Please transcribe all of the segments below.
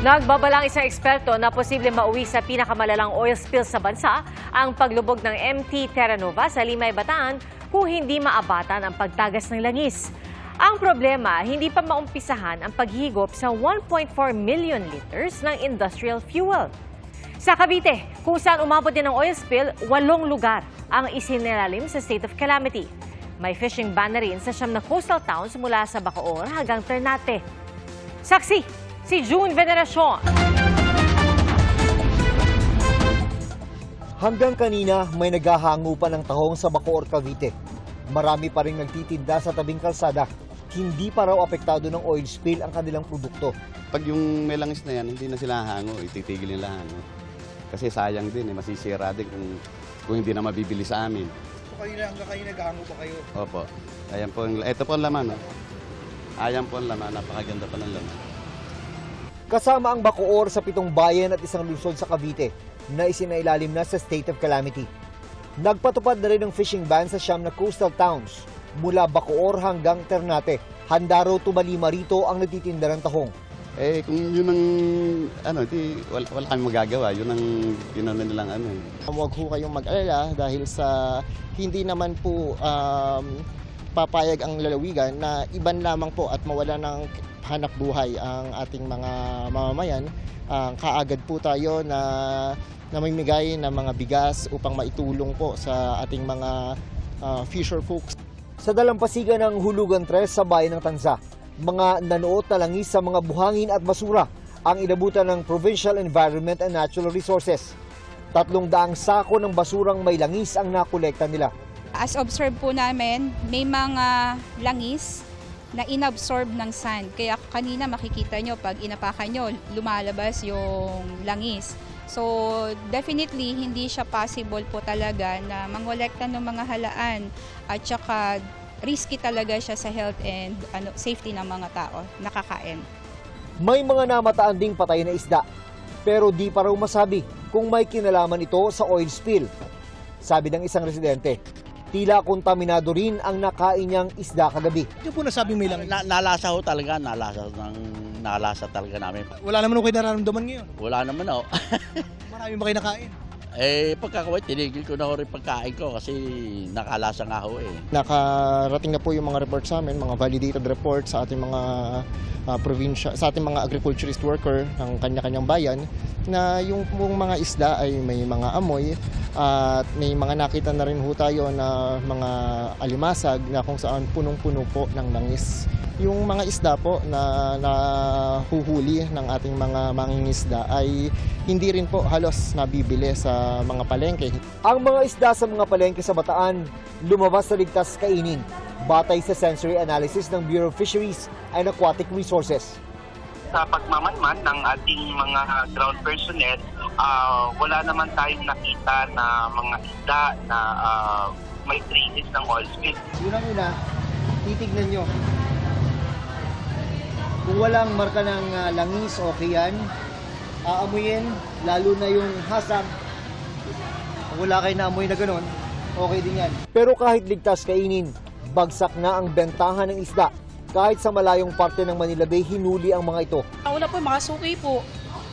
Nagbabalang isang eksperto na posible mauwi sa pinakamalalang oil spill sa bansa ang paglubog ng MT Terra Nova sa Limay, Bataan kung hindi maabatan ang pagtagas ng langis. Ang problema, hindi pa maumpisahan ang paghigop sa 1.4 million liters ng industrial fuel. Sa Cavite, kung saan umabot din ang oil spill, 8 lugar ang isinilalim sa state of calamity. May fishing ban na rin sa 9 na coastal towns mula sa Bacoor hanggang Ternate. Saksi, si June Veneracion. Hanggang kanina, may naghahango pa ng tahong sa Bacoor, Cavite. Marami pa rin nagtitinda sa tabing kalsada. Hindi pa raw apektado ng oil spill ang kanilang produkto. Pag yung may langis na yan, hindi na sila hango, ititigil nila hango. Kasi sayang din, masisira din kung hindi na mabibili sa amin. So hanggang kayo naghahango pa kayo? Opo. Ayan po, ito po ang laman. Ayan po ang laman, napakaganda pa ng laman. Kasama ang Bacoor sa 7 bayan at isang lungsod sa Cavite na isinailalim na sa state of calamity. Nagpatupad na rin ng fishing ban sa 9 na coastal towns mula Bacoor hanggang Ternate. Handa raw tumalima rito ang nagtitinda ng tahong. Kung yun ang, wala kami magagawa. Yun ang nilang . Huwag ho kayong mag-alala dahil sa hindi naman po papayag ang lalawigan na iban lamang po at mawala ng hanap buhay ang ating mga mamamayan. Kaagad po tayo na namimigay ng mga bigas upang maitulong po sa ating mga fisher folks. Sa dalampasigan ng Hulugan 3 sa bayan ng Tanza, mga nanuot na langis sa mga buhangin at basura ang inabutan ng Provincial Environment and Natural Resources. 300 sako ng basurang may langis ang nakolekta nila. As observed po namin, may mga langis na inabsorb ng sand. Kaya kanina makikita nyo, pag inapakan nyo, lumalabas yung langis. So definitely, hindi siya possible po talaga na mangolekta ng mga halaan at saka risky talaga siya sa health and safety ng mga tao nakakain. May mga namataan ding patay na isda, pero di pa raw masabi kung may kinalaman ito sa oil spill. Sabi ng isang residente, tila kontaminado rin ang nakain niyang isda kagabi. Ito po nasabing may langis? Nalasa ho talaga, nalasa talaga namin. Wala naman kayo nararamdaman ngayon? Wala naman ho. Marami ba kayo nakain? Pagkakaway, tinigil ko na ho rin pagkain ko kasi nakalasa nga ho . Nakarating na po yung mga report sa amin, mga validated report sa ating mga probinsya, sa ating mga agriculturist worker ng kanya-kanyang bayan na yung mga isda ay may mga amoy at may mga nakita na rin ho tayo na mga alimasag na kung saan punong-puno po ng langis. Yung mga isda po na nahuhuli ng ating mga mangingisda ay hindi rin po halos nabibili sa mga palengke. Ang mga isda sa mga palengke sa Bataan lumabas sa ligtas kainin, batay sa sensory analysis ng Bureau of Fisheries and Aquatic Resources. Sa pagmamanman ng ating mga ground personnel, wala naman tayong nakita na mga isda na may traces ng oil spill. Unang-una, titignan nyo. Kung walang marka ng langis, okay yan. Aamuyin, lalo na yung hasag. Kung wala kayo naamoy na ganun, okay din yan. Pero kahit ligtas kainin, bagsak na ang bentahan ng isda. Kahit sa malayong parte ng Manila Bay, hinuli ang mga ito. Una po, mga suki po.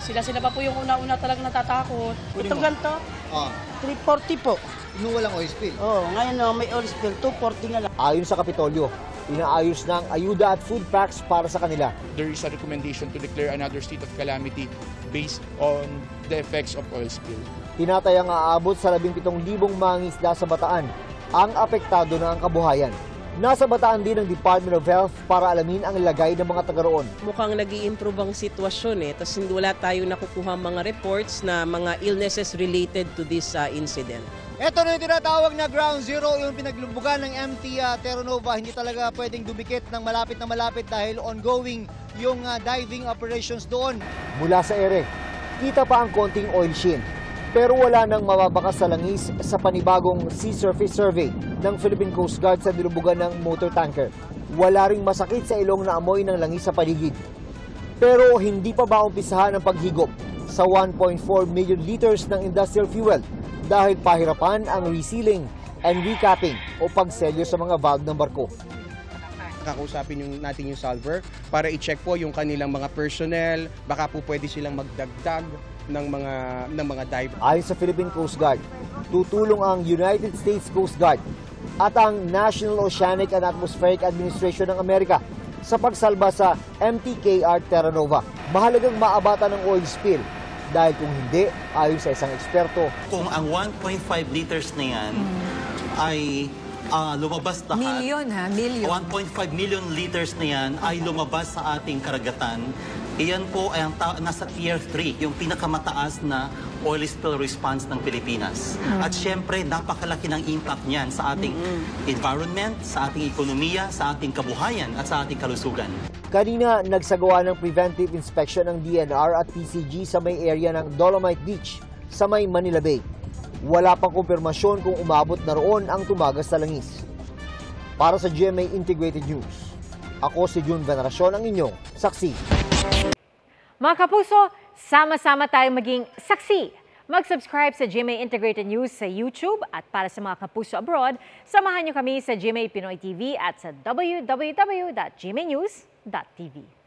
Sila pa po yung una-una talagang natatakot. Itong ganito, 340 po. Nung walang oil spill? Ngayon may oil spill, 240 nga lang. Ayon sa Kapitolyo, inaayos na ang ayuda at food packs para sa kanila. There is a recommendation to declare another state of calamity based on the effects of oil spill. Tinatayang aabot sa 17,000 mangingisda sa Bataan ang apektado na ang kabuhayan. Nasa Bataan din ang Department of Health para alamin ang lagay ng mga taga roon. Mukhang nag-i-improve ang sitwasyon tapos wala tayo nakukuha mga reports na mga illnesses related to this incident. Ito na yung tinatawag na Ground Zero, yung pinaglumbugan ng MT Terra Nova. Hindi talaga pwedeng dumikit ng malapit na malapit dahil ongoing yung diving operations doon. Mula sa ere, kita pa ang konting oil sheen. Pero wala nang mababakas sa langis sa panibagong Sea Surface Survey ng Philippine Coast Guard sa nilumbugan ng motor tanker. Wala ring masakit sa ilong na amoy ng langis sa paligid. Pero hindi pa ba umpisahan ang paghigop sa 1.4 million liters ng industrial fuel dahil pahirapan ang resealing and recapping o pagselyo sa mga valve ng barko. Kakausapin natin yung solver para i-check po yung kanilang mga personnel, baka po pwede silang magdagdag ng mga dive. Ayon sa Philippine Coast Guard, tutulong ang United States Coast Guard at ang National Oceanic and Atmospheric Administration ng Amerika sa pagsalba sa MTKR Terra Nova. Mahalagang maabatan ng oil spill dahil kung hindi, ayon sa isang eksperto, kung ang 1.5 liters na yan ay lumabas lahat, Million. 1.5 million liters na yan ay lumabas sa ating karagatan, iyan po ay nasa Tier 3, yung pinakamataas na oil spill response ng Pilipinas. At syempre, napakalaki ng impact niyan sa ating environment, sa ating ekonomiya, sa ating kabuhayan at sa ating kalusugan. kanina nagsagawa ng preventive inspection ng DNR at PCG sa may area ng Dolomite Beach sa may Manila Bay. Wala pang kumpirmasyon kung umabot na roon ang tumagas na langis. Para sa GMA Integrated News, ako si June Veneracion, ang inyong saksi. Mga kapuso, sama-sama tayong maging saksi. Mag-subscribe sa GMA Integrated News sa YouTube at para sa mga kapuso abroad, samahan niyo kami sa GMA Pinoy TV at sa www.gmanews.tv.